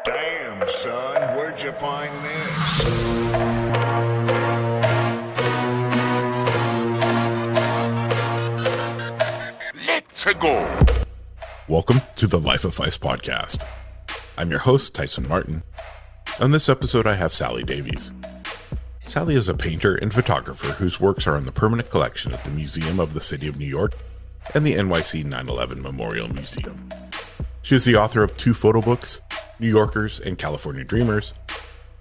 Damn, son, where'd you find this? Let's go! Welcome to the Life of Phys Podcast. I'm your host, Tyson Martin. On this episode, I have Sally Davies. Sally is a painter and photographer whose works are in the permanent collection at the Museum of the City of New York and the NYC 9/11 Memorial Museum. She is the author of 2 photo books, New Yorkers and California Dreamers,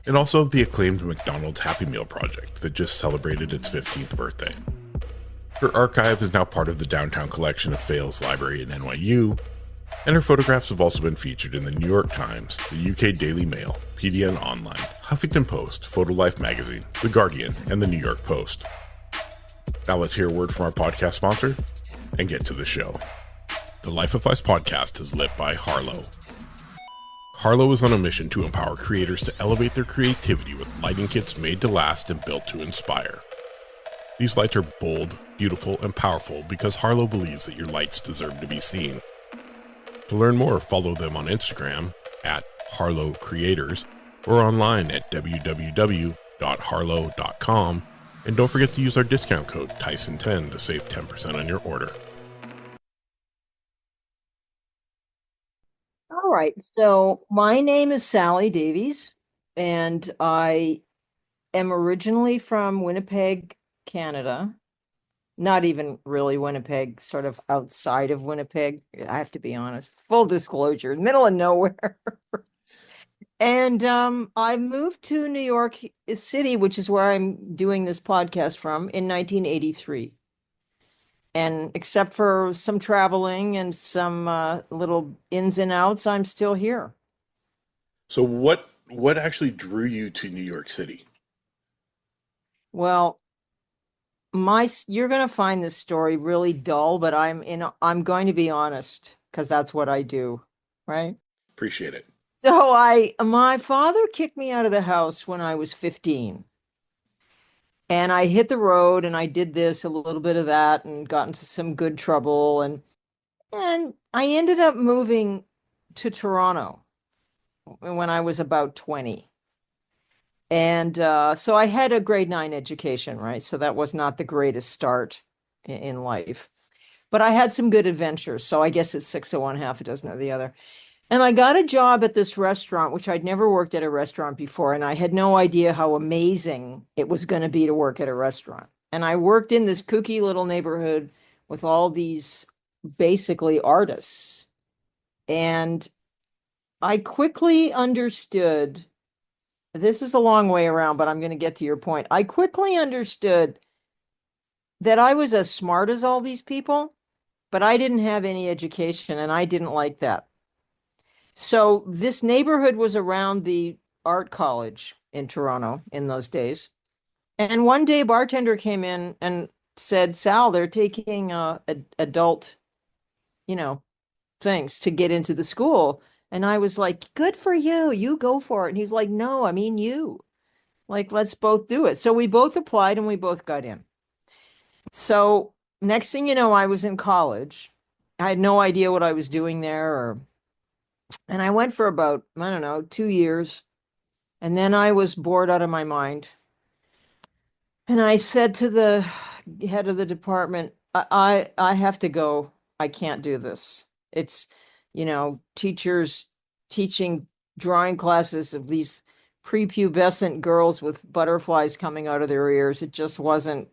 and also of the acclaimed McDonald's Happy Meal project that just celebrated its 15th birthday. Her archive is now part of the downtown collection of Fales Library in NYU, and her photographs have also been featured in the New York Times, the UK Daily Mail, PDN Online, Huffington Post, Photolife Magazine, The Guardian, and the New York Post. Now let's hear a word from our podcast sponsor and get to the show. The Life of Phys Podcast is lit by Harlow. Harlow is on a mission to empower creators to elevate their creativity with lighting kits made to last and built to inspire. These lights are bold, beautiful, and powerful because Harlow believes that your lights deserve to be seen. To learn more, follow them on Instagram at Harlow Creators or online at www.harlow.com, and don't forget to use our discount code Tyson10 to save 10% on your order. All right, so my name is Sally Davies, and I am originally from Winnipeg, Canada. Not even really Winnipeg, sort of outside of Winnipeg. I have to be honest. Full disclosure, middle of nowhere. And I moved to New York City, which is where I'm doing this podcast from, in 1983. And except for some traveling and some little ins and outs, I'm still here. So what actually drew you to New York City? Well, you're going to find this story really dull, but I'm going to be honest because that's what I do, right? Appreciate it. So my father kicked me out of the house when I was 15. And I hit the road and I did this, a little bit of that, and got into some good trouble. And I ended up moving to Toronto when I was about 20. And so I had a grade 9 education, right? So that was not the greatest start in life. But I had some good adventures. So I guess it's 6 of one, half a dozen of the other. And I got a job at this restaurant, which I'd never worked at a restaurant before. And I had no idea how amazing it was going to be to work at a restaurant. And I worked in this kooky little neighborhood with all these basically artists. And I quickly understood, this is a long way around, but I'm going to get to your point. I quickly understood that I was as smart as all these people, but I didn't have any education, and I didn't like that. So this neighborhood was around the art college in Toronto in those days. And one day a bartender came in and said, Sal, they're taking adult, things to get into the school. And I was like, good for you. You go for it. And he's like, no, I mean you. Like, let's both do it. So we both applied and we both got in. So next thing you know, I was in college. I had no idea what I was doing there. And I went for about, 2 years. And then I was bored out of my mind. And I said to the head of the department, I have to go. I can't do this. It's, teachers teaching drawing classes of these prepubescent girls with butterflies coming out of their ears. It just wasn't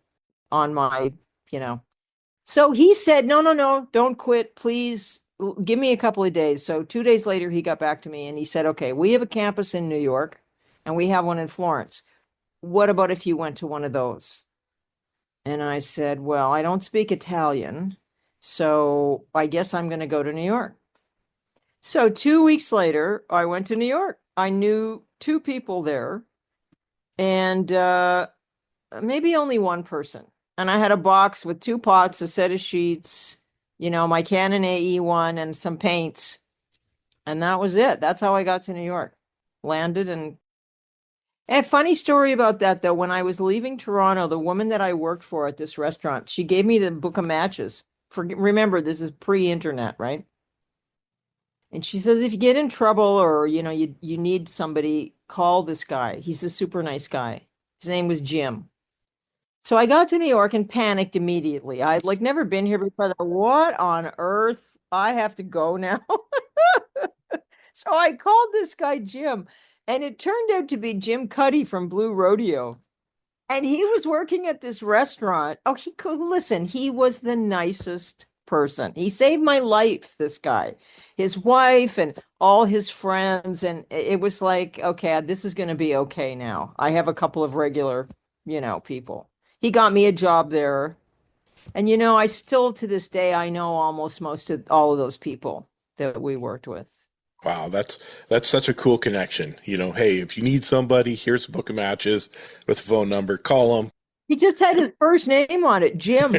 on my, So he said, no, don't quit. Please give me a couple of days. So 2 days later, he got back to me and he said, okay, we have a campus in New York and we have one in Florence. What about if you went to one of those? And I said, well, I don't speak Italian, so I guess I'm going to go to New York. So 2 weeks later, I went to New York. I knew 2 people there and maybe only one person. And I had a box with 2 pots, a set of sheets, my Canon AE1 and some paints. And that was it. That's how I got to New York. Landed and a funny story about that, though. When I was leaving Toronto, the woman that I worked for at this restaurant, she gave me the book of matches. Remember, this is pre-internet, right? And she says, if you get in trouble or, you need somebody, call this guy. He's a super nice guy. His name was Jim. So I got to New York and panicked immediately. I'd like never been here before. I thought, what on earth? I have to go now. So I called this guy Jim, and it turned out to be Jim Cuddy from Blue Rodeo. And he was working at this restaurant. Oh, he could listen. He was the nicest person. He saved my life, this guy, his wife, and all his friends. And it was like, okay, this is going to be okay now. I have a couple of regular, people. He got me a job there. And, I still to this day, I know almost most of all of those people that we worked with. Wow, that's such a cool connection. Hey, if you need somebody, here's a book of matches with a phone number, call them. He just had his first name on it, Jim.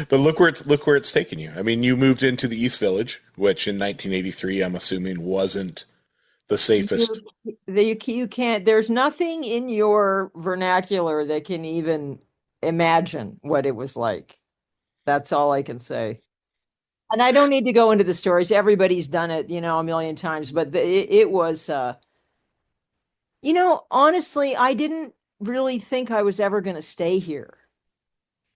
But look where it's taken you. I mean, you moved into the East Village, which in 1983, I'm assuming wasn't the safest. You can't, there's nothing in your vernacular that can even imagine what it was like. That's all I can say. And I don't need to go into the stories. Everybody's done it, a million times, but it was, honestly, I didn't really think I was ever going to stay here.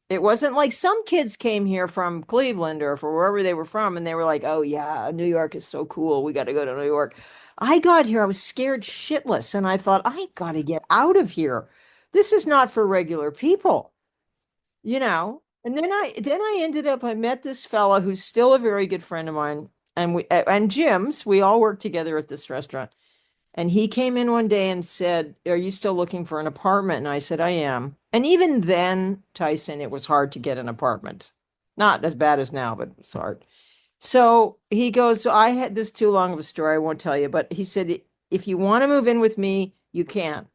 It wasn't like some kids came here from Cleveland or from wherever they were from, and they were like, oh, yeah, New York is so cool. We got to go to New York. I got here, I was scared shitless, and I thought, I got to get out of here. This is not for regular people, And then I ended up, I met this fella who's still a very good friend of mine, and Jim's, we all worked together at this restaurant. And he came in one day and said, are you still looking for an apartment? And I said, I am. And even then, Tyson, it was hard to get an apartment. Not as bad as now, but it's hard. So he goes, so I had this too long of a story, I won't tell you, but he said, if you want to move in with me, you can.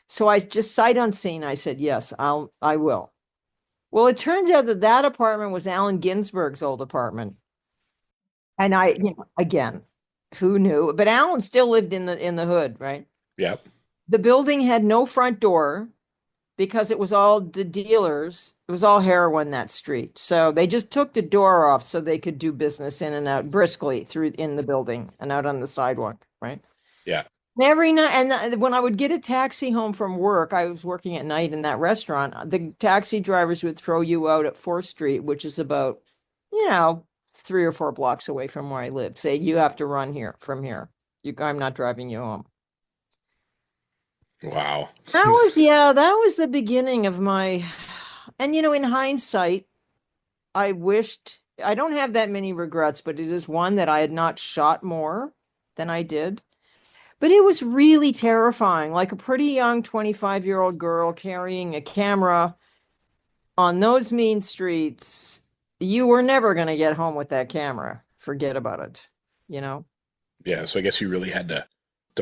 So I just sight unseen, I said, yes, I will. Well, it turns out that apartment was Allen Ginsberg's old apartment. And again, who knew? But Allen still lived in the hood, right? Yep. The building had no front door because it was all the dealers. It was all heroin, that street. So they just took the door off so they could do business in and out briskly through in the building and out on the sidewalk, right? Yeah. Every night, and when I would get a taxi home from work, I was working at night in that restaurant. The taxi drivers would throw you out at 4th Street, which is about, 3 or 4 blocks away from where I lived. Say, you have to run from here. I'm not driving you home. Wow. That was the beginning of my, and in hindsight, I don't have that many regrets, but it is one that I had not shot more than I did. But it was really terrifying, like a pretty young 25-year-old girl carrying a camera on those mean streets. You were never going to get home with that camera. Forget about it, Yeah, so I guess you really had to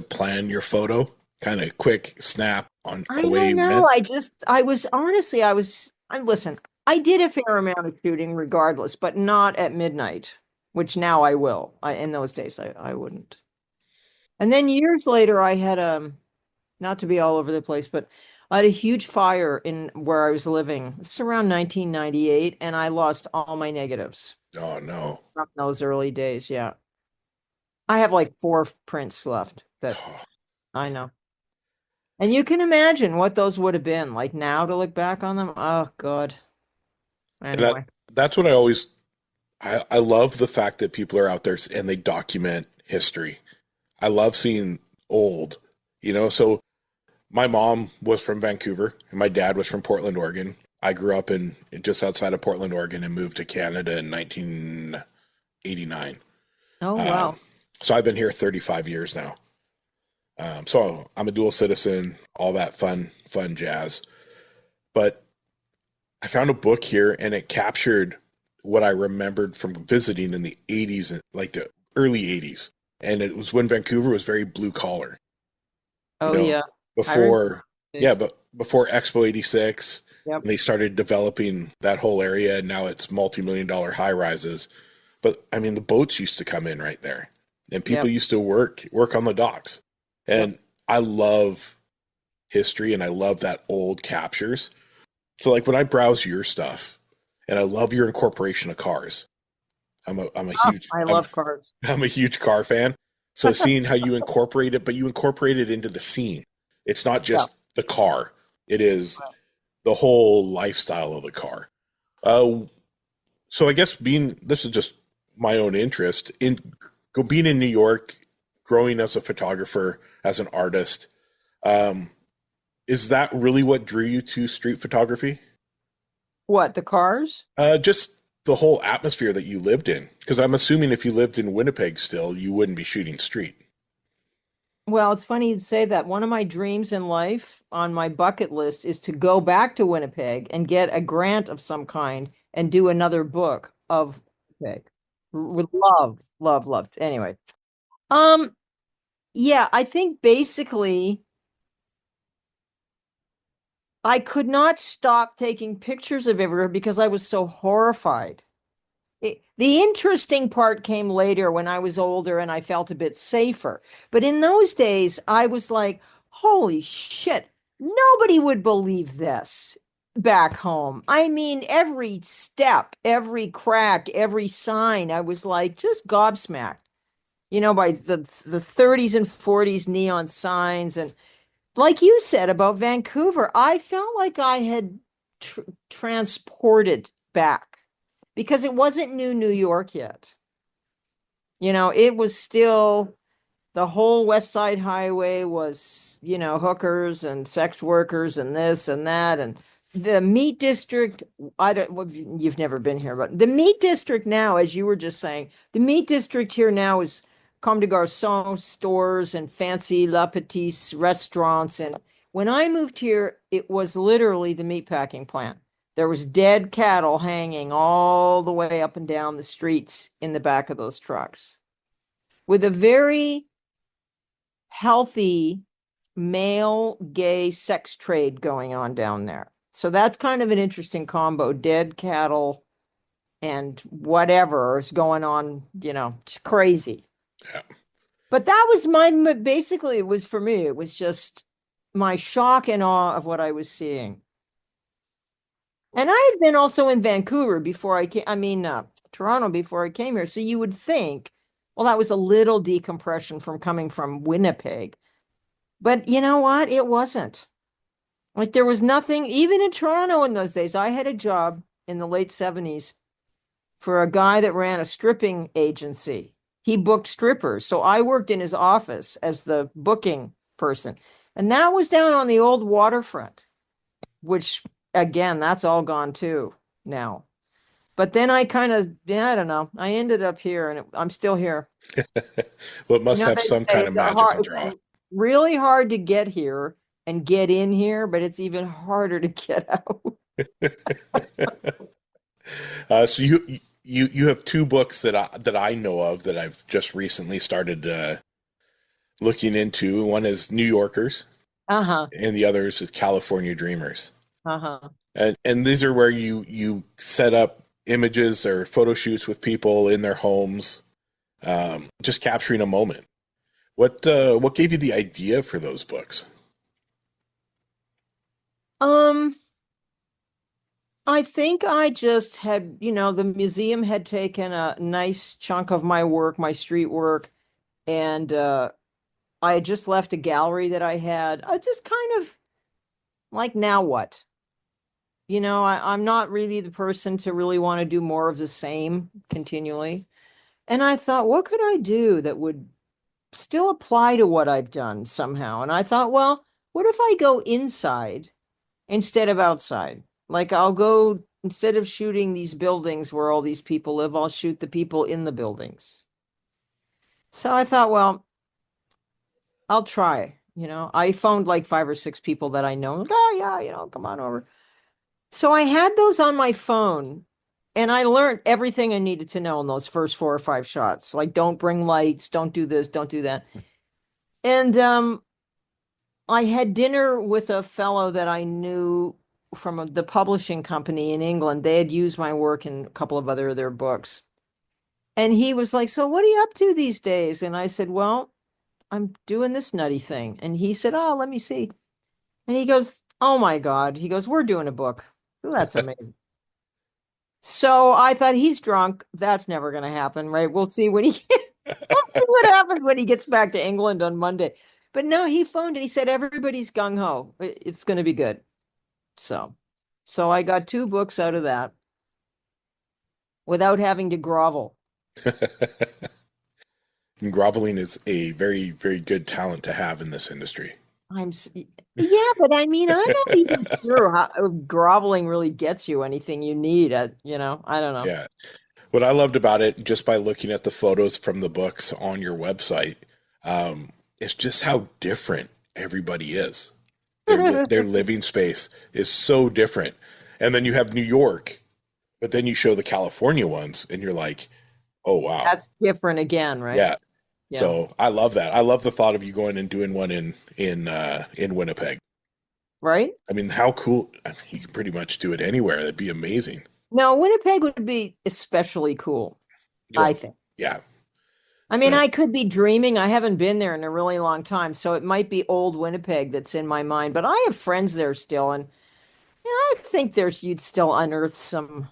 plan your photo, kind of quick snap on I away. don't know. Listen, I did a fair amount of shooting regardless, but not at midnight, which now I will. In those days, I wouldn't. And then years later, I had not to be all over the place, but I had a huge fire in where I was living. It's around 1998, and I lost all my negatives. Oh, no. From those early days, yeah. I have like 4 prints left that I know. And you can imagine what those would have been like now to look back on them. Oh, God. Anyway. That's what I love the fact that people are out there and they document history. I love seeing old, so my mom was from Vancouver and my dad was from Portland, Oregon. I grew up in just outside of Portland, Oregon and moved to Canada in 1989. Oh, wow. So I've been here 35 years now. So I'm a dual citizen, all that fun jazz. But I found a book here and it captured what I remembered from visiting in the 80s, like the early 80s. And it was when Vancouver was very blue collar. Oh, yeah. Before Expo 86, yep. And they started developing that whole area, and now it's multi-million-dollar high rises. But I mean, the boats used to come in right there, and people used to work on the docks. And I love history, and I love that old captures. So like when I browse your stuff, and I love your incorporation of cars, I'm a Ah, huge I love cars. I'm a huge car fan. So seeing how you incorporate it, but you incorporate it into the scene. It's not Yeah. just the car. It is the whole lifestyle of the car. Uh, so I guess this is just my own interest in being in New York, growing as a photographer, as an artist. Um, is that really what drew you to street photography? What, the cars? Just the whole atmosphere that you lived in. Because I'm assuming if you lived in Winnipeg still, you wouldn't be shooting street. Well, it's funny you'd say that. One of my dreams in life on my bucket list is to go back to Winnipeg and get a grant of some kind and do another book of Winnipeg. Would love, love, love. Anyway, um, yeah, I think basically I could not stop taking pictures of everywhere because I was so horrified. The interesting part came later when I was older and I felt a bit safer. But in those days, I was like, holy shit, nobody would believe this back home. I mean, every step, every crack, every sign, I was like just gobsmacked, by the 30s and 40s neon signs. And like you said about Vancouver, I felt like I had transported back because it wasn't New York yet. It was still the whole West Side Highway was, hookers and sex workers and this and that. And the meat district, I don't, well, you've never been here, but the meat district now, as you were just saying, the meat district here now is Comme des Garçons stores and fancy La Petite restaurants. And when I moved here, it was literally the meat packing plant. There was dead cattle hanging all the way up and down the streets in the back of those trucks with a very healthy male gay sex trade going on down there. So that's kind of an interesting combo, dead cattle and whatever is going on, it's crazy. Yeah. But that was basically it was for me, it was just my shock and awe of what I was seeing. And I had been also in Vancouver before Toronto before I came here. So you would think, well, that was a little decompression from coming from Winnipeg. But you know what? It wasn't. Like there was nothing, even in Toronto in those days. I had a job in the late 70s for a guy that ran a stripping agency. He booked strippers. So I worked in his office as the booking person. And that was down on the old waterfront, which again, that's all gone too now. But then I kind of, I don't know. I ended up here and I'm still here. Well, it must have some kind of magical draw. It's really hard to get here and get in here, but it's even harder to get out. So you have two books that I know of that I've just recently started looking into. One is New Yorkers, and the other is California Dreamers. And these are where you set up images or photo shoots with people in their homes, just capturing a moment. What gave you the idea for those books? I think I just had, the museum had taken a nice chunk of my work, my street work, and I had just left a gallery that I had. I just kind of like, now what? I'm not really the person to really want to do more of the same continually. And I thought, what could I do that would still apply to what I've done somehow? And I thought, well, what if I go inside instead of outside? Like I'll go, instead of shooting these buildings where all these people live, I'll shoot the people in the buildings. So I thought, well, I'll try. I phoned like 5 or 6 people that I know. Oh yeah, come on over. So I had those on my phone and I learned everything I needed to know in those first 4 or 5 shots. Like, don't bring lights, don't do this, don't do that. And I had dinner with a fellow that I knew from the publishing company in England. They had used my work in a couple of other of their books. And he was like, so what are you up to these days? And I said, well, I'm doing this nutty thing. And he said, oh, let me see. And he goes, oh my God. He goes, we're doing a book. Well, that's amazing. So I thought he's drunk. That's never going to happen, right? We'll see when we'll see what happens when he gets back to England on Monday. But no, he phoned and he said everybody's gung ho. It's going to be good. So I got 2 books out of that without having to grovel. And groveling is a very, very good talent to have in this industry. Yeah, but I mean, I'm not even sure how groveling really gets you anything you need. I don't know. Yeah. What I loved about it, just by looking at the photos from the books on your website, is just how different everybody is. Their living space is so different. And then you have New York, but then you show the California ones and you're like, oh, wow. That's different again, right? Yeah. Yeah. So I love that. I love the thought of you going and doing one in Winnipeg. Right? I mean, how cool. I mean, you can pretty much do it anywhere. That'd be amazing. No, Winnipeg would be especially cool, I think. Yeah. I mean, Yeah. I could be dreaming. I haven't been there in a really long time, so it might be old Winnipeg that's in my mind. But I have friends there still, and I think you'd still unearth some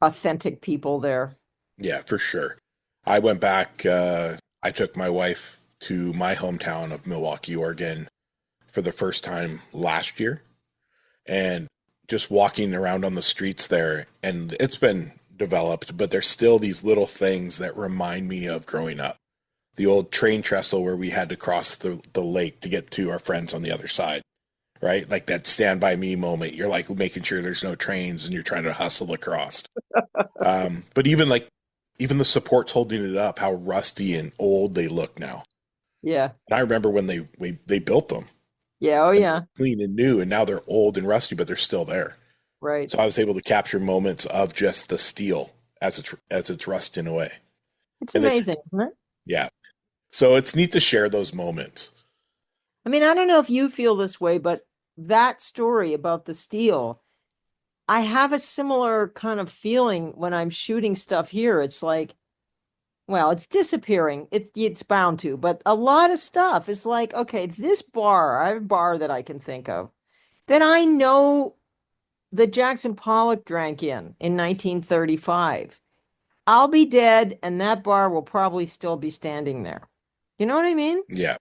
authentic people there. Yeah, for sure. I went back, I took my wife to my hometown of Milwaukee, Oregon for the first time last year. And just walking around on the streets there, and it's been developed, but there's still these little things that remind me of growing up. The old train trestle where we had to cross the lake to get to our friends on the other side, right? Like that Stand By Me moment. You're like making sure there's no trains and you're trying to hustle across. But even the supports holding it up, how rusty and old they look now. Yeah. And I remember when they built them. Yeah. Oh, yeah. Clean and new, and now they're old and rusty, but they're still there. Right. So I was able to capture moments of just the steel as it's rusting away. It's And amazing, isn't it? Yeah. So it's neat to share those moments. I mean, I don't know if you feel this way, but that story about the steel, I have a similar kind of feeling when I'm shooting stuff here. It's like, well, it's disappearing. It's bound to, but a lot of stuff is like, okay, this bar, I have a bar that I can think of that I know that Jackson Pollock drank in 1935. I'll be dead, and that bar will probably still be standing there. You know what I mean? Yeah.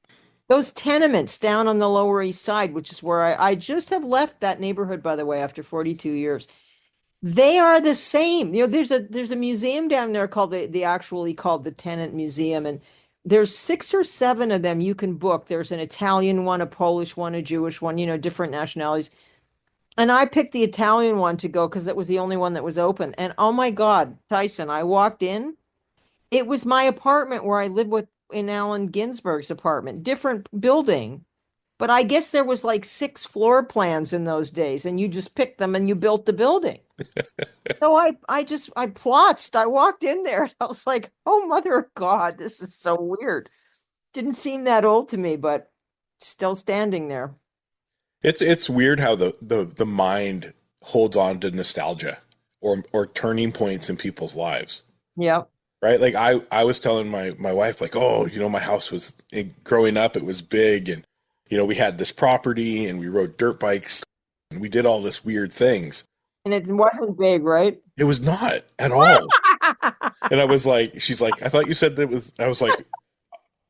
Those tenements down on the Lower East Side, which is where I just have left that neighborhood, by the way, after 42 years. They are the same. There's a museum down there called the Tenant Museum, and there's 6 or 7 of them you can book. There's an Italian one, a Polish one, a Jewish one, different nationalities. And I picked the Italian one to go because it was the only one that was open. And oh my God, Tyson, I walked in. It was my apartment where I lived in Allen Ginsberg's apartment, different building. But I guess there was like 6 floor plans in those days, and you just picked them and you built the building. So I plotzed. I walked in there and I was like, oh, mother of God, this is so weird. Didn't seem that old to me, but still standing there. It's weird how the mind holds on to nostalgia or turning points in people's lives. Yeah. Right? Like I was telling my wife, like, oh, my house was growing up, it was big, and we had this property and we rode dirt bikes and we did all this weird things. And it wasn't big, right? It was not at all. And I was like, she's like, I thought you said that was, I was like,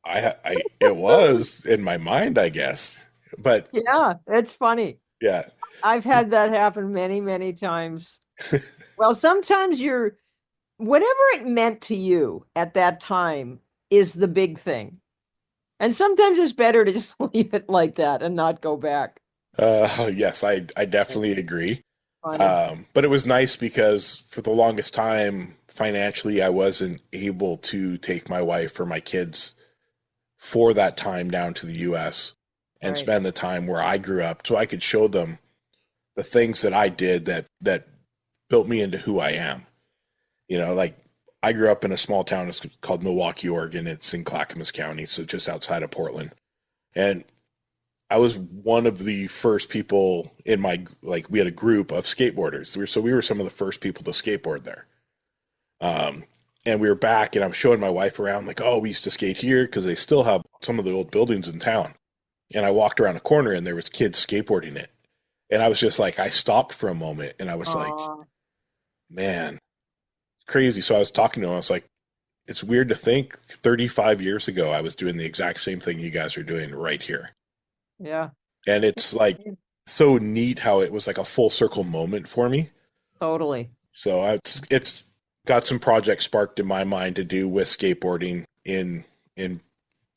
it was in my mind, I guess. But yeah, it's funny. Yeah. I've had that happen many, many times. Well, sometimes whatever it meant to you at that time is the big thing. And sometimes it's better to just leave it like that and not go back. Yes, I definitely agree. But it was nice because for the longest time, financially, I wasn't able to take my wife or my kids for that time down to the U.S. and spend the time where I grew up, so I could show them the things that I did that built me into who I am. Like I grew up in a small town called Milwaukee, Oregon. It's in Clackamas County, so just outside of Portland. And I was one of the first people in we had a group of skateboarders. We were some of the first people to skateboard there. And we were back, and I'm showing my wife around, like, oh, we used to skate here because they still have some of the old buildings in town. And I walked around a corner, and there was kids skateboarding it. And I was just like, I stopped for a moment, and I was like, man, crazy. So I was talking to him. I was like, it's weird to think 35 years ago, I was doing the exact same thing you guys are doing right here. Yeah, And it's like so neat how it was like a full circle moment for me. totally. So it's got some projects sparked in my mind to do with skateboarding in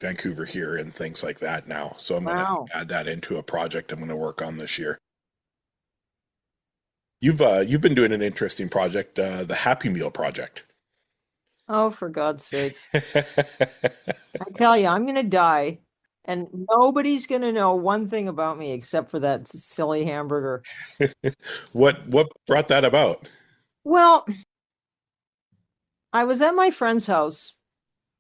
Vancouver here and things like that now. So I'm going Wow. to add that into a project I'm going to work on this year. You've been doing an interesting project, the Happy Meal project. Oh, for God's sakes. I tell you, I'm going to die and nobody's going to know one thing about me except for that silly hamburger. What brought that about? Well, I was at my friend's house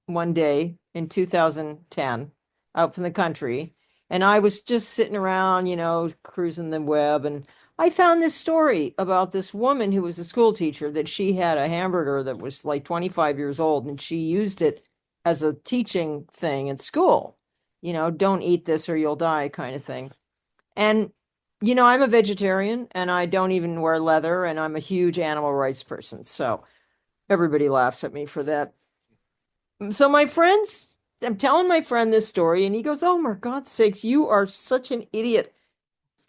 one day in 2010 out from the country, and I was just sitting around, cruising the web, and I found this story about this woman who was a school teacher that she had a hamburger that was like 25 years old, and she used it as a teaching thing at school. Don't eat this or you'll die kind of thing. And I'm a vegetarian and I don't even wear leather, and I'm a huge animal rights person. So everybody laughs at me for that. So I'm telling my friend this story, and he goes, "Oh, my God's sakes, you are such an idiot."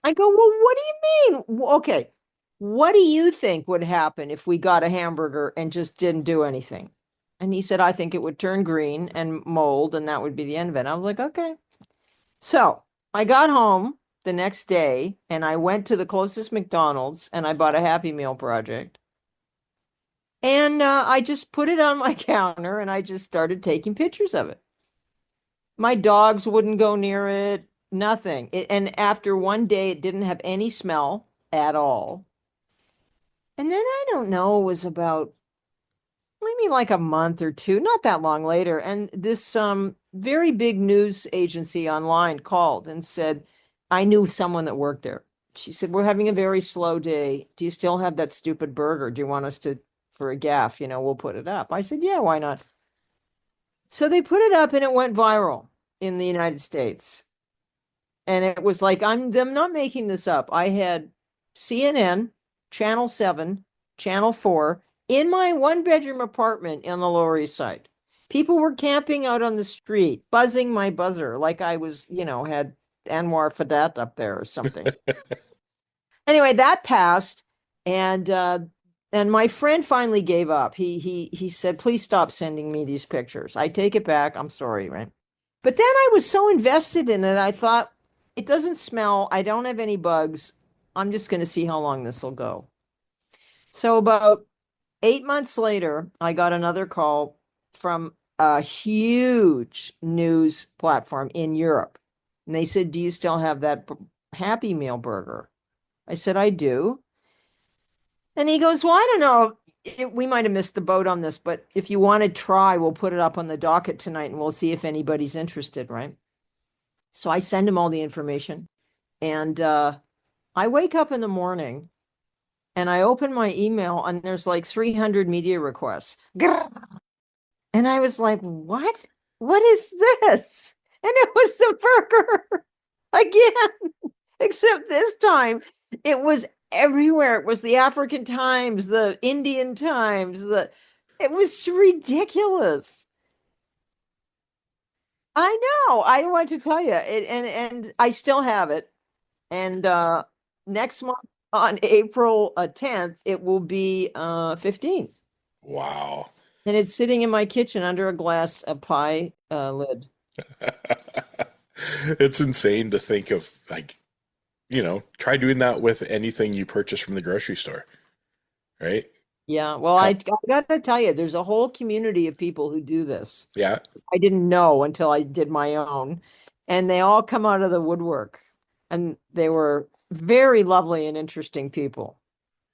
I go, "Well, what do you mean? Okay, what do you think would happen if we got a hamburger and just didn't do anything?" And he said, "I think it would turn green and mold, and that would be the end of it." I was like, "Okay." So I got home the next day and I went to the closest McDonald's and I bought a Happy Meal project. And I just put it on my counter and I just started taking pictures of it. My dogs wouldn't go near it, nothing. And after one day, it didn't have any smell at all. And then I don't know, it was about maybe like a month or two, not that long later. And this very big news agency online called and said, I knew someone that worked there. She said, "We're having a very slow day. Do you still have that stupid burger? Do you want us to, for a gaff, we'll put it up?" I said, "Yeah, why not?" So they put it up and it went viral in the United States. And it was like, I'm not making this up. I had CNN, Channel 7, Channel 4 in my one-bedroom apartment on the Lower East Side. People were camping out on the street, buzzing my buzzer like I was, had Anwar Fadat up there or something. Anyway, that passed, and my friend finally gave up. He said, "Please stop sending me these pictures. I take it back. I'm sorry," right? But then I was so invested in it, I thought, it doesn't smell. I don't have any bugs. I'm just going to see how long this will go. So about 8 months later, I got another call from a huge news platform in Europe. And they said, "Do you still have that Happy Meal burger?" I said, "I do." And he goes, "Well, I don't know. We might have missed the boat on this, but if you want to try, we'll put it up on the docket tonight and we'll see if anybody's interested," right? So I send him all the information. And I wake up in the morning and I open my email and there's like 300 media requests. And I was like, "What? What is this?" And it was the burger again, except this time it was everywhere. It was the African Times, the Indian Times, it was ridiculous. I know. I don't want to tell you. And I still have it. And next month on April 10th, it will be 15. Wow. And it's sitting in my kitchen under a glass pie lid. It's insane to think of, like, try doing that with anything you purchase from the grocery store, right? Yeah. Well, I got to tell you, there's a whole community of people who do this. Yeah. I didn't know until I did my own. And they all come out of the woodwork. And they were very lovely and interesting people.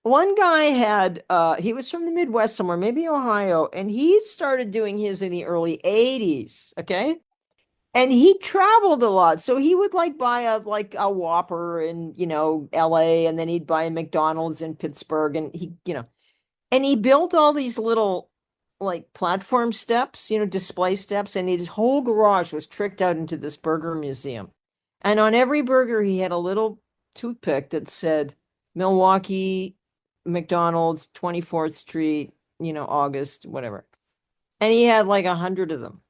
One guy he was from the Midwest somewhere, maybe Ohio, and he started doing his in the early 80s. Okay. And he traveled a lot. So he would like buy a Whopper in, LA, and then he'd buy a McDonald's in Pittsburgh. And he built all these little like platform steps, display steps. And his whole garage was tricked out into this burger museum. And on every burger, he had a little toothpick that said Milwaukee, McDonald's, 24th Street, August, whatever. And he had like 100 of them.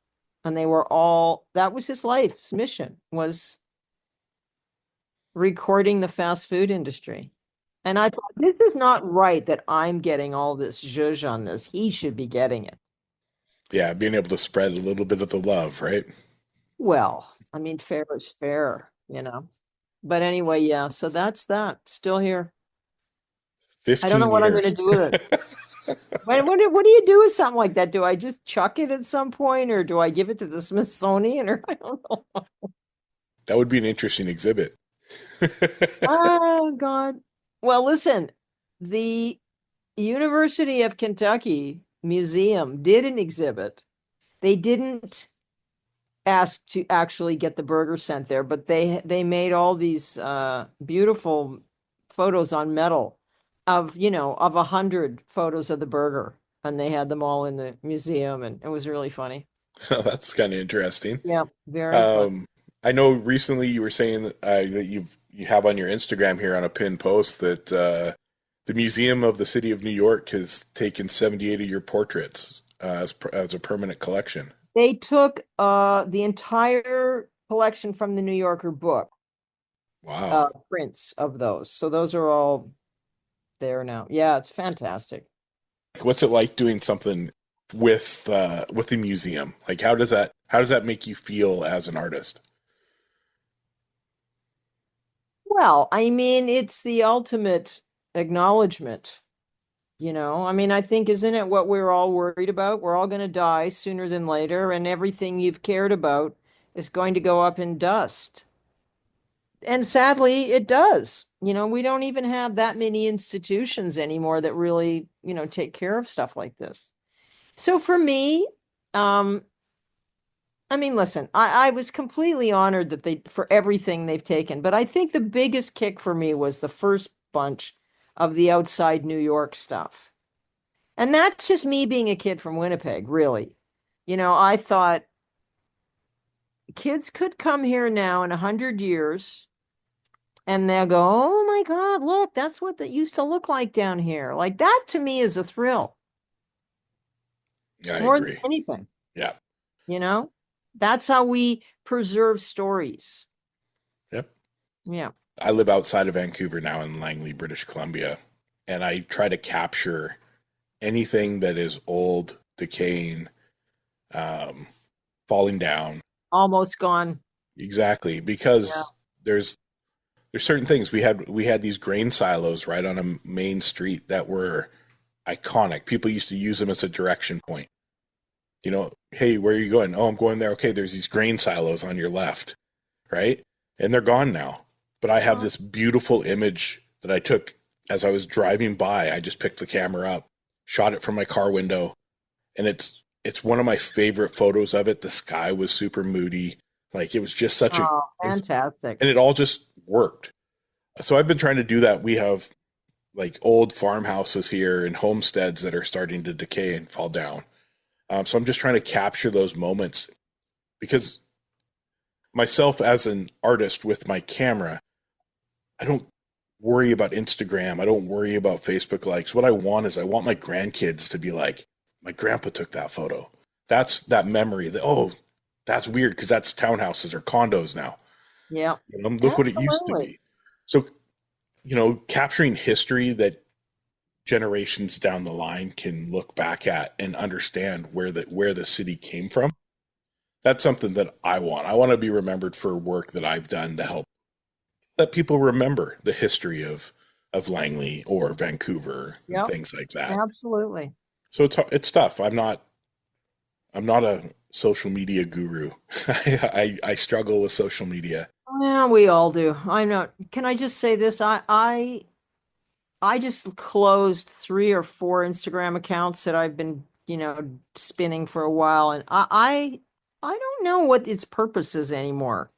And they were all, that was his life's mission, was recording the fast food industry. And I thought, this is not right that I'm getting all this zhuzh on this. He should be getting it. Yeah, being able to spread a little bit of the love, right? Well, I mean, fair is fair, But anyway, yeah, so that's that. Still here. 15 I don't know what I'm going to do with it. What do you do with something like that? Do I just chuck it at some point, or do I give it to the Smithsonian, or I don't know? That would be an interesting exhibit. Oh, God. Well, listen, the University of Kentucky Museum did an exhibit. They didn't ask to actually get the burger sent there, but they made all these beautiful photos on metal of 100 photos of the burger, and they had them all in the museum, and it was really funny. That's kind of interesting. Yeah, very fun. I know recently you were saying that you have on your Instagram here on a pinned post that the Museum of the City of New York has taken 78 of your portraits as a permanent collection. They took the entire collection from the New Yorker book. Wow. Prints of those. So those are all there now. Yeah, it's fantastic. What's it like doing something with the museum? Like, how does that make you feel as an artist? Well, I mean, it's the ultimate acknowledgement. I mean, I think, isn't it what we're all worried about? We're all going to die sooner than later, and everything you've cared about is going to go up in dust. And sadly, it does. We don't even have that many institutions anymore that really, take care of stuff like this. So for me, I mean, listen, I was completely honored that for everything they've taken, but I think the biggest kick for me was the first bunch of the outside New York stuff. And that's just me being a kid from Winnipeg, really. I thought kids could come here now in 100 years and they'll go, oh my God, look, that's what that used to look like down here. Like, that to me is a thrill. Yeah, I More agree. than anything. Yeah. That's how we preserve stories. Yep. Yeah. I live outside of Vancouver now in Langley, British Columbia, and I try to capture anything that is old, decaying, falling down. Almost gone. Exactly, because there's certain things. We had these grain silos right on a main street that were iconic. People used to use them as a direction point. Hey, where are you going? Oh, I'm going there. Okay, there's these grain silos on your left, right? And they're gone now. But I have this beautiful image that I took as I was driving by. I just picked the camera up, shot it from my car window, and it's one of my favorite photos of it. The sky was super moody. Like, it was just such fantastic. And it all just worked. So I've been trying to do that. We have like old farmhouses here and homesteads that are starting to decay and fall down. So I'm just trying to capture those moments, because myself as an artist with my camera, I don't worry about Instagram. I don't worry about Facebook likes. What I want is my grandkids to be like, my grandpa took that photo. That's that memory that, oh, that's weird because that's townhouses or condos now. Yeah. Look what it used to be. So, capturing history that generations down the line can look back at and understand where the city came from. That's something that I want. I want to be remembered for work that I've done to help let people remember the history of Langley or Vancouver and things like that. Absolutely. So it's tough. I'm not a social media guru. I struggle with social media. Yeah, we all do. I'm not. Can I just say this? I just closed 3 or 4 Instagram accounts that I've been, spinning for a while, and I don't know what its purpose is anymore.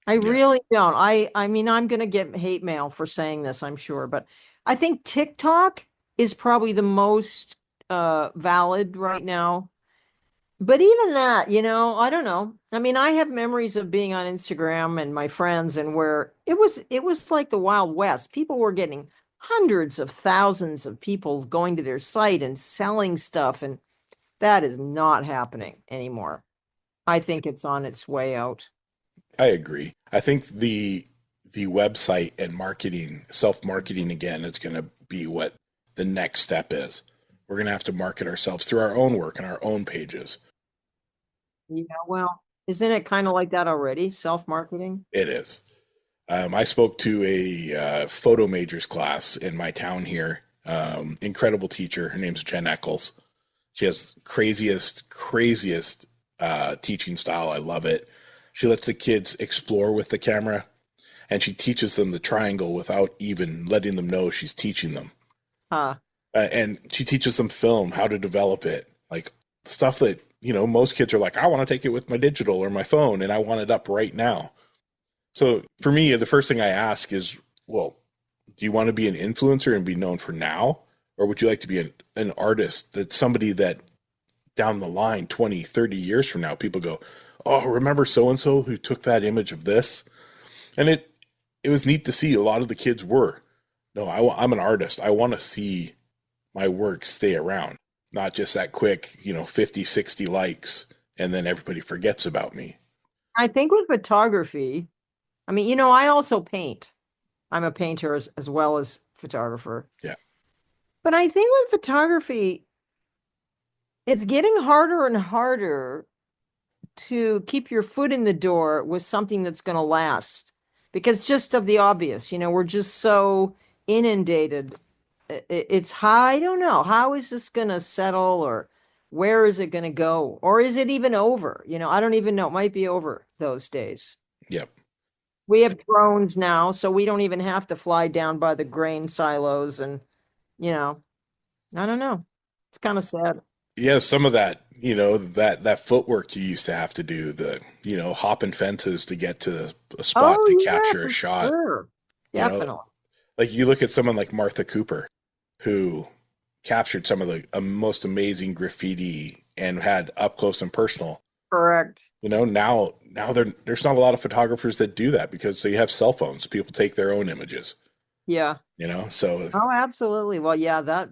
I really don't. I mean, I'm going to get hate mail for saying this, I'm sure, but I think TikTok is probably the most valid right now. But even that, I don't know. I mean, I have memories of being on Instagram and my friends, and where it was like the Wild West. People were getting hundreds of thousands of people going to their site and selling stuff. And that is not happening anymore. I think it's on its way out. I agree. I think the website and marketing, self-marketing again, is going to be what the next step is. We're going to have to market ourselves through our own work and our own pages. Yeah, well, isn't it kind of like that already? Self-marketing? It is. I spoke to a photo majors class in my town here. Incredible teacher. Her name's Jen Eccles. She has craziest teaching style. I love it. She lets the kids explore with the camera, and she teaches them the triangle without even letting them know she's teaching them. And she teaches them film, how to develop it, like stuff that, most kids are like, I want to take it with my digital or my phone, and I want it up right now. So for me, the first thing I ask is, well, do you want to be an influencer and be known for now? Or would you like to be an artist, that's somebody that down the line, 20, 30 years from now, people go, oh, remember so-and-so who took that image of this? And it was neat to see. A lot of the kids were, no, I'm an artist. I want to see my work stay around, not just that quick, 50, 60 likes, and then everybody forgets about me. I think with photography, I mean, I also paint. I'm a painter as well as photographer. Yeah. But I think with photography, it's getting harder and harder to keep your foot in the door with something that's going to last, because just of the obvious, we're just so inundated. It's I don't know, how is this going to settle, or where is it going to go, or is it even over? I don't even know. It might be over those days. Yep. We have drones now, so we don't even have to fly down by the grain silos, and I don't know. It's kind of sad. Yeah, some of that, that footwork you used to have to do, the, hopping fences to get to a spot to capture a shot. Sure. Definitely. Like you look at someone like Martha Cooper, who captured some of the most amazing graffiti and had up close and personal. Correct. Now there's not a lot of photographers that do that, because you have cell phones. People take their own images. Yeah. So. Oh, absolutely. Well, yeah, that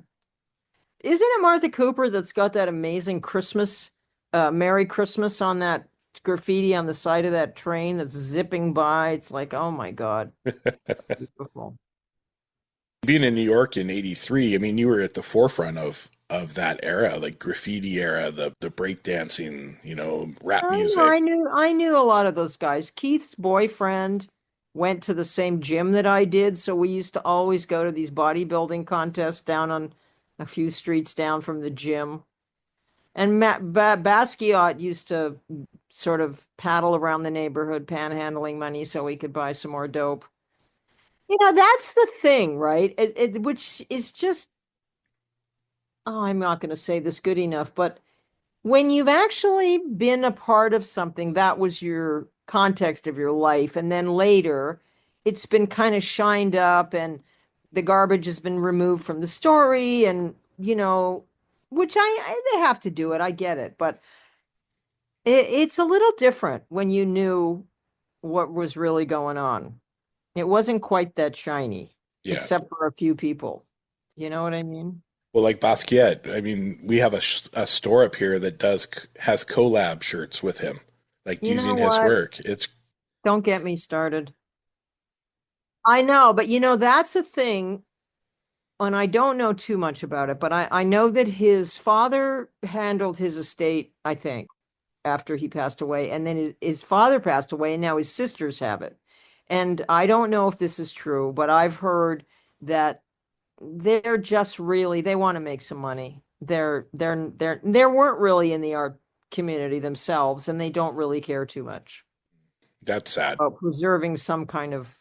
isn't it Martha Cooper that's got that amazing Christmas, Merry Christmas on that graffiti on the side of that train that's zipping by. It's like, oh my God. Beautiful. Being in New York in '83, I mean, you were at the forefront of that era, like graffiti era, the breakdancing, rap music. I knew a lot of those guys. Keith's boyfriend went to the same gym that I did, so we used to always go to these bodybuilding contests down on a few streets down from the gym. And Matt Basquiat used to sort of paddle around the neighborhood panhandling money so he could buy some more dope. That's the thing, right? Which is just, I'm not going to say this good enough, but when you've actually been a part of something, that was your context of your life, and then later it's been kind of shined up and the garbage has been removed from the story, and which they have to do it, I get it, but it's a little different when you knew what was really going on. It wasn't quite that shiny, except for a few people. You know what I mean? Well, like Basquiat, I mean, we have a store up here that has collab shirts with him, like using his work. Don't get me started. I know, but that's a thing, and I don't know too much about it, but I know that his father handled his estate, I think, after he passed away, and then his father passed away, and now his sisters have it. And I don't know if this is true, but I've heard that they're just really, they want to make some money. They weren't really in the art community themselves, and they don't really care too much. That's sad. About preserving some kind of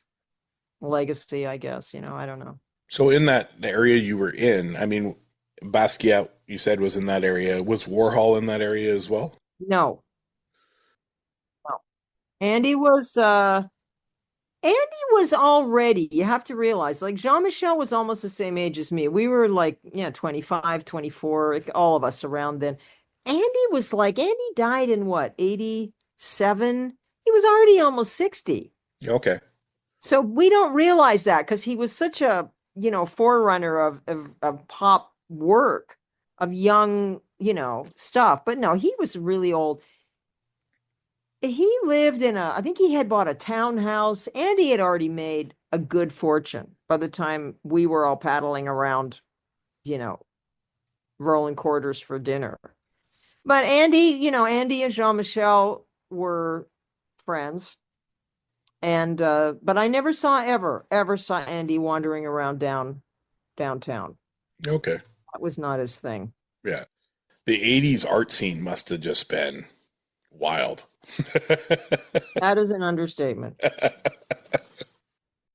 legacy, I guess. I don't know. So in that area you were in, I mean, Basquiat, you said, was in that area. Was Warhol in that area as well? No. Andy was already, you have to realize, like Jean-Michel was almost the same age as me. We were like, 25, 24, all of us around then. Andy died in what, 87? He was already almost 60. Okay. So we don't realize that because he was such a forerunner of pop work, of young, stuff. But no, he was really old. He lived I think he had bought a townhouse, and he had already made a good fortune by the time we were all paddling around, rolling quarters for dinner. But Andy and Jean-Michel were friends. And but I never ever saw Andy wandering around downtown. Okay. That was not his thing. Yeah. The 80s art scene must have just been wild. That is an understatement.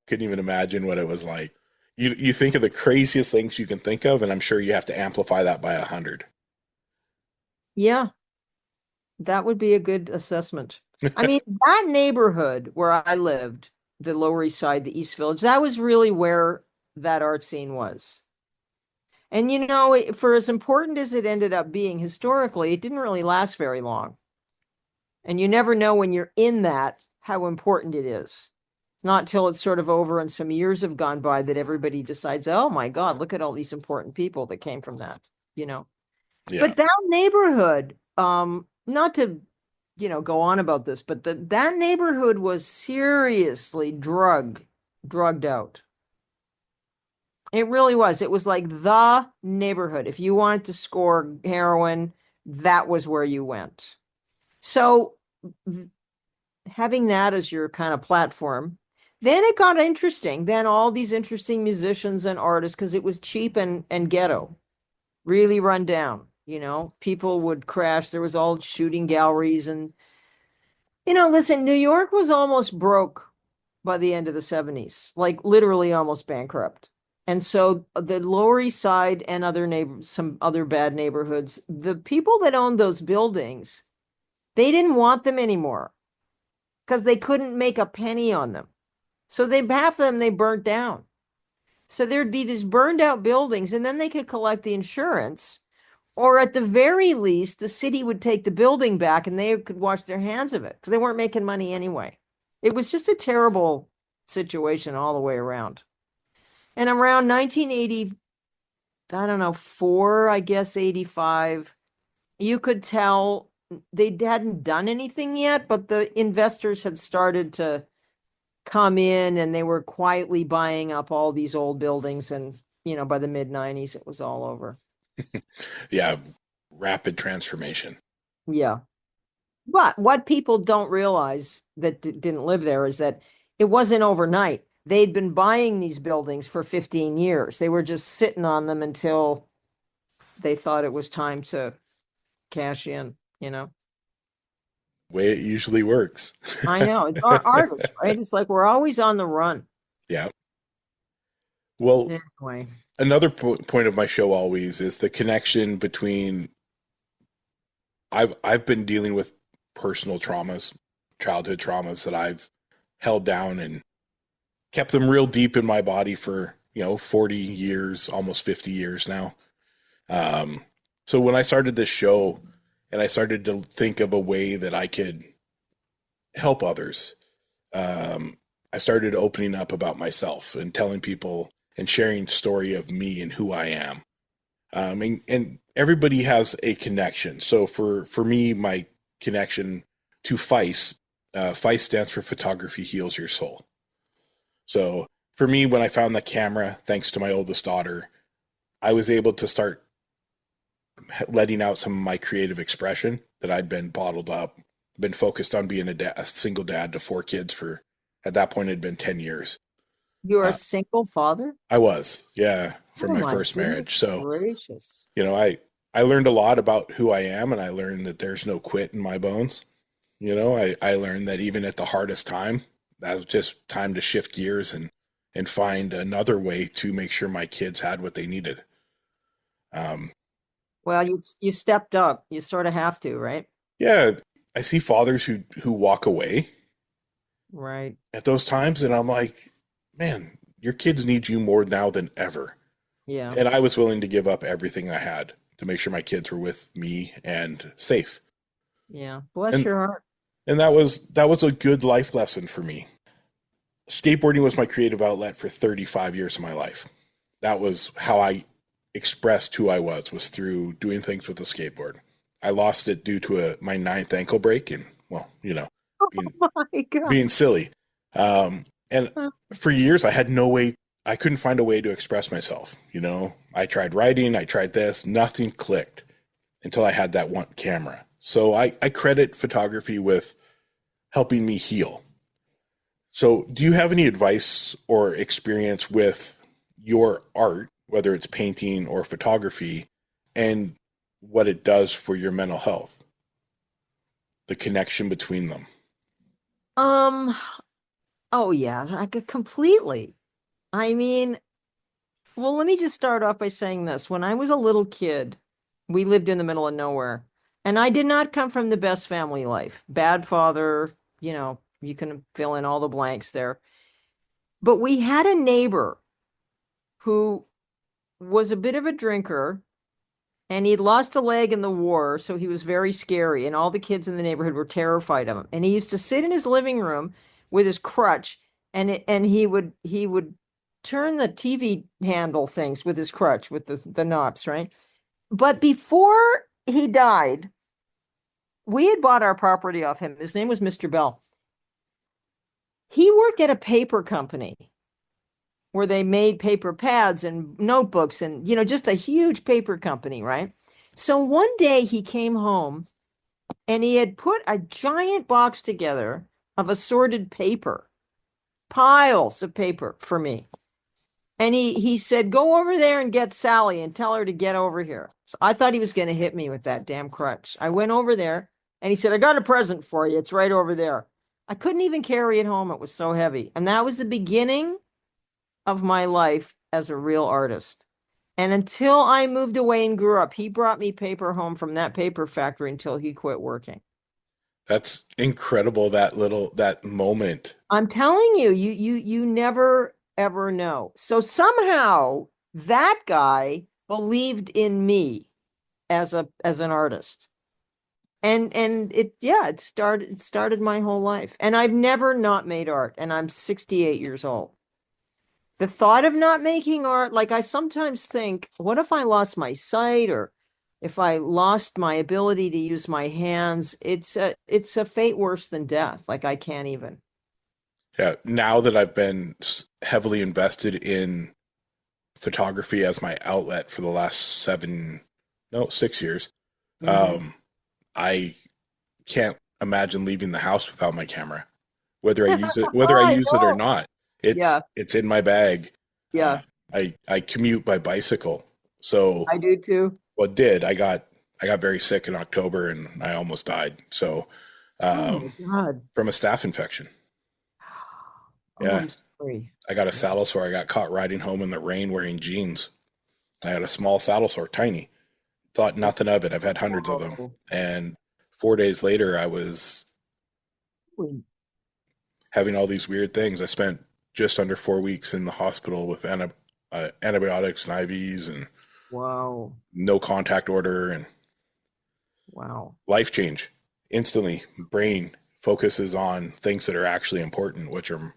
Couldn't even imagine what it was like. You think of the craziest things you can think of, and I'm sure you have to amplify that by 100. Yeah. That would be a good assessment. I mean, that neighborhood where I lived, the Lower East Side, the East Village, that was really where that art scene was. And, for as important as it ended up being historically, it didn't really last very long. And you never know when you're in that, how important it is. Not till it's sort of over and some years have gone by that everybody decides, oh my God, look at all these important people that came from that, Yeah. But that neighborhood, not to, go on about this, but that neighborhood was seriously drugged out. It really was. It was like the neighborhood. If you wanted to score heroin, that was where you went. So having that as your kind of platform, then it got interesting. Then all these interesting musicians and artists, because it was cheap and ghetto, really run down. People would crash. There was all shooting galleries. And, listen, New York was almost broke by the end of the 70s, like literally almost bankrupt. And so the Lower East Side and some other bad neighborhoods, the people that owned those buildings, they didn't want them anymore because they couldn't make a penny on them. So half of them, they burnt down. So there'd be these burned out buildings, and then they could collect the insurance. Or at the very least, the city would take the building back and they could wash their hands of it because they weren't making money anyway. It was just a terrible situation all the way around. And around 1980, I don't know, 85, you could tell they hadn't done anything yet, but the investors had started to come in and they were quietly buying up all these old buildings. And, by the mid-90s, it was all over. Yeah, rapid transformation. Yeah. But what people don't realize that didn't live there is that it wasn't overnight. They'd been buying these buildings for 15 years. They were just sitting on them until they thought it was time to cash in, Way it usually works. I know. It's our artists, right? It's like we're always on the run. Yeah. Well, anyway. Another point of my show always is the connection between I've been dealing with personal traumas, childhood traumas that I've held down and kept them real deep in my body for, 40 years, almost 50 years now. So when I started this show and I started to think of a way that I could help others, I started opening up about myself and telling people and sharing the story of me and who I am. And everybody has a connection. So for me, my connection to FICE, FICE stands for Photography Heals Your Soul. So for me, when I found the camera, thanks to my oldest daughter, I was able to start letting out some of my creative expression that I'd been bottled up, been focused on being a single dad to 4 kids for, at that point, it had been 10 years. You're a single father? I was, yeah, for my first marriage. So, gracious. I learned a lot about who I am, and I learned that there's no quit in my bones. I learned that even at the hardest time, that was just time to shift gears and find another way to make sure my kids had what they needed. Well, you stepped up. You sort of have to, right? Yeah. I see fathers who walk away. Right. At those times, and I'm like, man, your kids need you more now than ever. Yeah. And I was willing to give up everything I had to make sure my kids were with me and safe. Yeah. Bless your heart. And that was a good life lesson for me. Skateboarding was my creative outlet for 35 years of my life. that was how I expressed who I was through doing things with a skateboard. I lost it due to my ninth ankle break and, well, being, Oh my God. being silly. And for years I had no way, I couldn't find a way to express myself. I tried writing, I tried this, nothing clicked until I had that one camera. So I credit photography with helping me heal. So do you have any advice or experience with your art, whether it's painting or photography, and what it does for your mental health? The connection between them. Oh yeah, completely. I mean, well, let me just start off by saying this. When I was a little kid, we lived in the middle of nowhere, and I did not come from the best family life. Bad father, you can fill in all the blanks there. But we had a neighbor who was a bit of a drinker, and he'd lost a leg in the war, so he was very scary, and all the kids in the neighborhood were terrified of him. And he used to sit in his living room with his crutch, and he would turn the TV handle things with his crutch with the knobs, right? But before he died, we had bought our property off him. His name was Mr. Bell. He worked at a paper company where they made paper pads and notebooks and, just a huge paper company, right? So one day he came home and he had put a giant box together of assorted paper, piles of paper for me. And he said, go over there and get Sally and tell her to get over here. So I thought he was going to hit me with that damn crutch. I went over there and he said, I got a present for you. It's right over there. I couldn't even carry it home. It was so heavy. And that was the beginning of my life as a real artist. And until I moved away and grew up, he brought me paper home from that paper factory until he quit working. That's incredible. That moment. I'm telling you, you never ever know. So somehow that guy believed in me as an artist. And it started my whole life. And I've never not made art, and I'm 68 years old. The thought of not making art, like I sometimes think, what if I lost my sight, or if I lost my ability to use my hands? It's a fate worse than death. Like I can't even. Yeah. Now that I've been heavily invested in photography as my outlet for the last 6 years, Mhm. I can't imagine leaving the house without my camera, whether I use it, I or know. not. Yeah. It's in my bag. Yeah, I commute by bicycle. So I do too. I got very sick in October and I almost died. So, Oh my God. from a staph infection. Oh, Yeah. I'm sorry. I got a saddle sore. I got caught riding home in the rain wearing jeans. I had a small saddle sore, tiny. Thought nothing of it. I've had hundreds of them. Oh. And 4 days later, I was having all these weird things. I spent just under 4 weeks in the hospital with antibiotics and IVs and Wow. no contact order and Wow. life change. Instantly, brain focuses on things that are actually important, which are,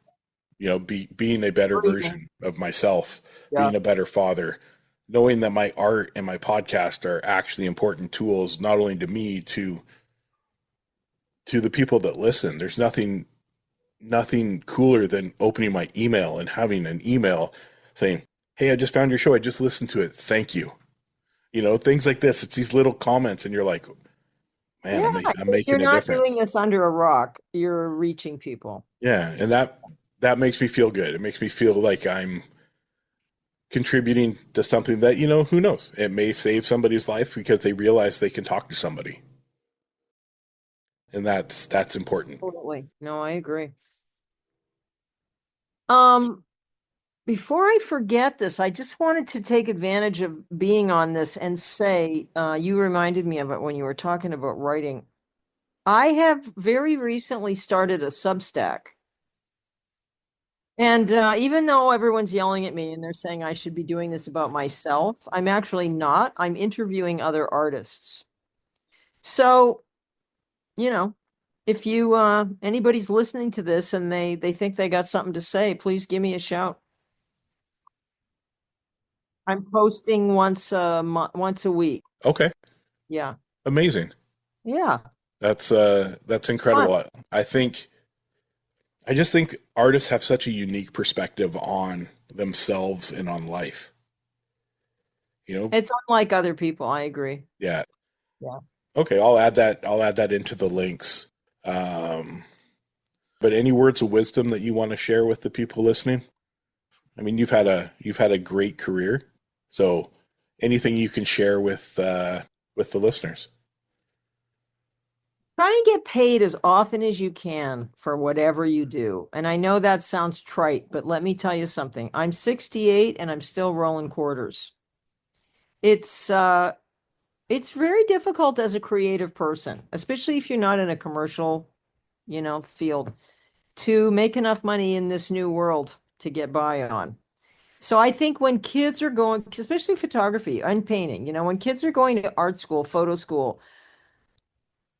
being a better What do you think? version of myself, Yeah. being a better father, knowing that my art and my podcast are actually important tools, not only to me, to the people that listen. There's nothing cooler than opening my email and having an email saying, hey, I just found your show. I just listened to it. Thank you. Things like this. It's these little comments and you're like, man, Yeah, I'm you're making a not doing difference. this under a rock. You're reaching people. Yeah. And that makes me feel good. It makes me feel like I'm contributing to something that, who knows? It may save somebody's life because they realize they can talk to somebody. And that's important. Totally. No, I agree. Before I forget this, I just wanted to take advantage of being on this and say, you reminded me of it when you were talking about writing. I have very recently started a Substack. And even though everyone's yelling at me and they're saying I should be doing this about myself, I'm actually not. I'm interviewing other artists. So, if you anybody's listening to this and they think they got something to say, please give me a shout. I'm posting once a week. Okay. Yeah. Amazing. Yeah. That's incredible. Fun. I just think artists have such a unique perspective on themselves and on life. You know? It's unlike other people. I agree. Yeah. Yeah. Okay, I'll add that into the links. Um, but any words of wisdom that you want to share with the people listening? I mean, you've had a great career. So anything you can share with the listeners? Try and get paid as often as you can for whatever you do. And I know that sounds trite, but let me tell you something. I'm 68 and I'm still rolling quarters. It's it's very difficult as a creative person, especially if you're not in a commercial, field, to make enough money in this new world to get by on. So I think when kids are going, especially photography and painting, when kids are going to art school, photo school,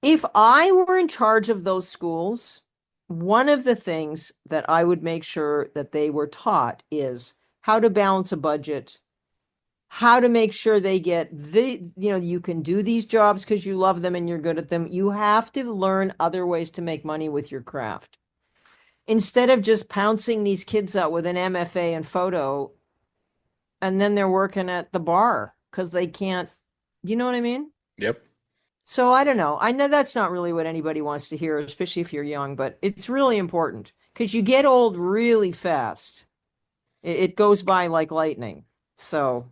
if I were in charge of those schools, one of the things that I would make sure that they were taught is how to balance a budget, how to make sure they get you can do these jobs because you love them and you're good at them. You have to learn other ways to make money with your craft. Instead of just pouncing these kids out with an MFA in photo and then they're working at the bar because they can't, you know what I mean? Yep. So I don't know. I know that's not really what anybody wants to hear, especially if you're young, but it's really important because you get old really fast. It goes by like lightning. So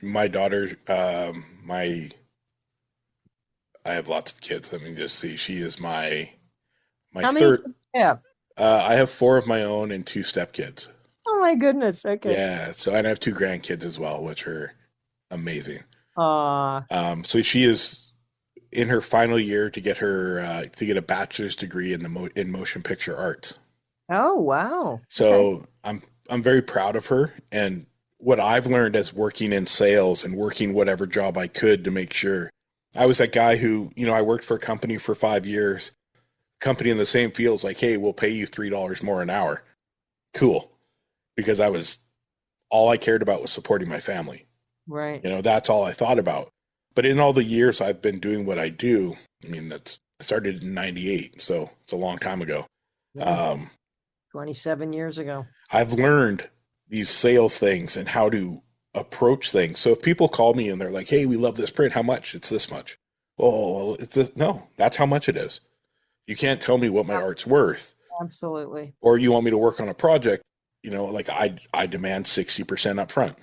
My daughter, my I have lots of kids. Let me just see. She is my how many? third. Yeah. I have four of my own and two stepkids. Oh my goodness. Okay. Yeah. So and I have two grandkids as well, which are amazing. Uh, So she is in her final year to get her to get a bachelor's degree in in motion picture arts. oh wow. So Okay. I'm very proud of her and what I've learned as working in sales and working whatever job I could to make sure I was that guy who, I worked for a company for 5 years, company in the same fields like, hey, we'll pay you $3 more an hour. Cool. Because all I cared about was supporting my family. Right. That's all I thought about. But in all the years I've been doing what I do, I started in 98, so it's a long time ago. Yeah. Um, 27 years ago. I've learned these sales things and how to approach things. So if people call me and they're like, hey, we love this print, how much? It's this much. Oh, well, it's this. No, that's how much it is. You can't tell me what my art's worth. Absolutely. Or you want me to work on a project, like I demand 60% up front.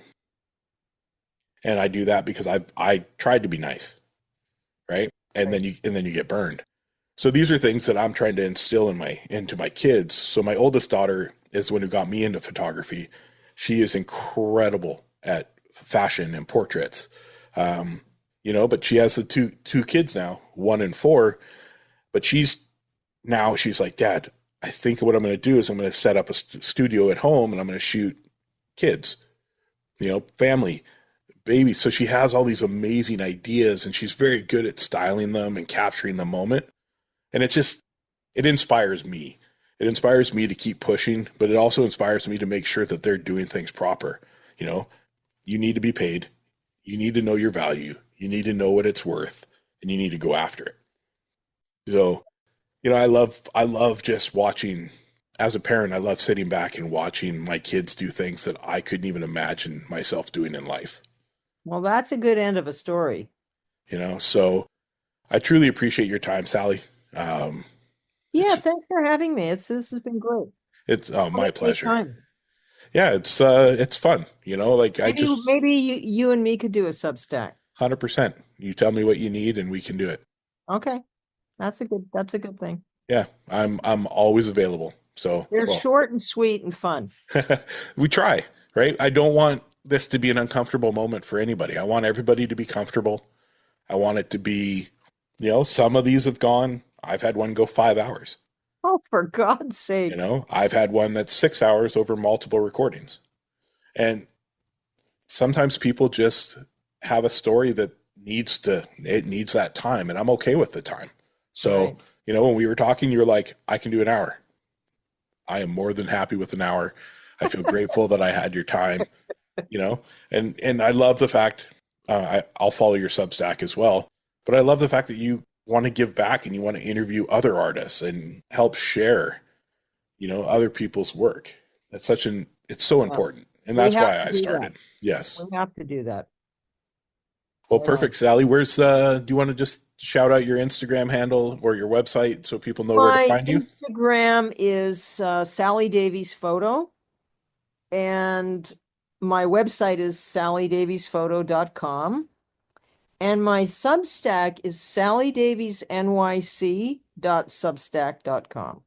And I do that because I tried to be nice. Right. And then you get burned. So these are things that I'm trying to instill into my kids. So my oldest daughter is the one who got me into photography. She is incredible at fashion and portraits. But she has the two kids now, 1 and 4. But she's like, Dad, I think what I'm going to do is I'm going to set up a studio at home and I'm going to shoot kids, family, babies. So she has all these amazing ideas and she's very good at styling them and capturing the moment. And it inspires me. It inspires me to keep pushing, but it also inspires me to make sure that they're doing things proper. You need to be paid. You need to know your value. You need to know what it's worth and you need to go after it. So, I love just watching as a parent. I love sitting back and watching my kids do things that I couldn't even imagine myself doing in life. Well, that's a good end of a story. So I truly appreciate your time, Sally. Yeah, thanks for having me. This has been great. It's my pleasure. Time. Yeah, it's fun. Maybe you and me could do a Substack. 100%. You tell me what you need and we can do it. Okay. That's a good thing. Yeah, I'm always available. So They're short and sweet and fun. We try, right? I don't want this to be an uncomfortable moment for anybody. I want everybody to be comfortable. I want it to be, some of these have gone. I've had one go 5 hours. Oh, for God's sake. I've had one that's 6 hours over multiple recordings. And sometimes people just have a story that needs that time, and I'm okay with the time. So, right. When we were talking, you were like, I can do an hour. I am more than happy with an hour. I feel grateful that I had your time. and I love the fact, I'll follow your Substack as well, but I love the fact that you want to give back and you want to interview other artists and help share, other people's work. It's so important. And that's why I started. Yes. We have to do that. Well, perfect, Sally. Do you want to just shout out your Instagram handle or your website so people know where to find you? My Instagram is Sally Davies Photo, and my website is sallydaviesphoto.com, and my Substack is sallydaviesnyc.substack.com.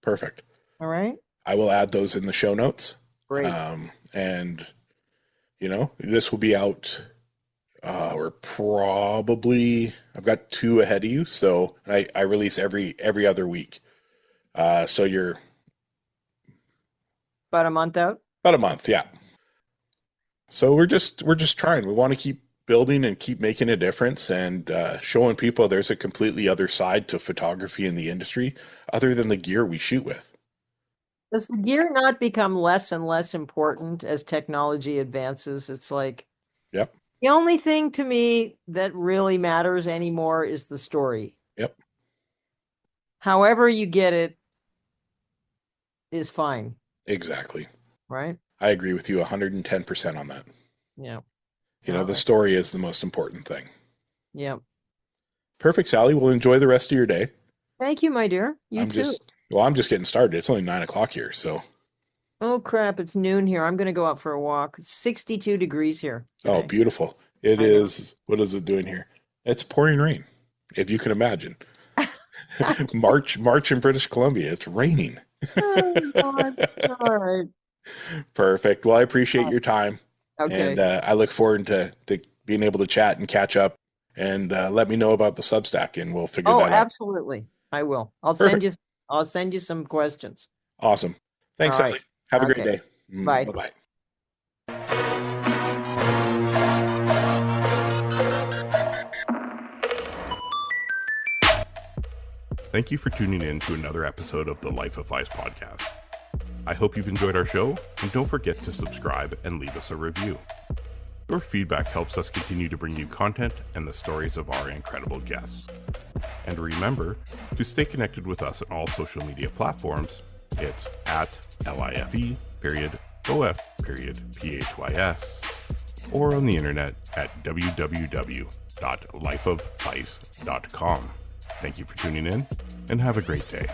Perfect. All right. I will add those in the show notes. Great. And this will be out. I've got 2 ahead of you, so I release every other week. So you're about a month out. About a month, yeah. So we're just trying. We want to keep building and keep making a difference and showing people there's a completely other side to photography in the industry, other than the gear we shoot with. Does the gear not become less and less important as technology advances? It's like, yep. The only thing to me that really matters anymore is the story. Yep. However you get it is fine. Exactly. Right? I agree with you 110% on that. Yeah. The story is the most important thing. Yeah. Perfect, Sally. We'll enjoy the rest of your day. Thank you, my dear. You too. I'm just getting started. It's only 9:00 here, so. Oh, crap. It's noon here. I'm going to go out for a walk. It's 62 degrees here today. Oh, beautiful. It is. What is it doing here? It's pouring rain, if you can imagine. March in British Columbia. It's raining. Oh, God. All right. Perfect. Well, I appreciate your time. Okay. And I look forward to being able to chat and catch up, and let me know about the Substack, and we'll figure that out. Oh, absolutely. I will. I'll send you some questions. Awesome. Thanks, Sally. Have a great day. Bye. Bye-bye. Thank you for tuning in to another episode of the Life of Phys Podcast. I hope you've enjoyed our show, and don't forget to subscribe and leave us a review. Your feedback helps us continue to bring you content and the stories of our incredible guests. And remember to stay connected with us on all social media platforms. It's at LIFE_OF_PHYS, or on the internet at www.lifeofphys.com. Thank you for tuning in, and have a great day.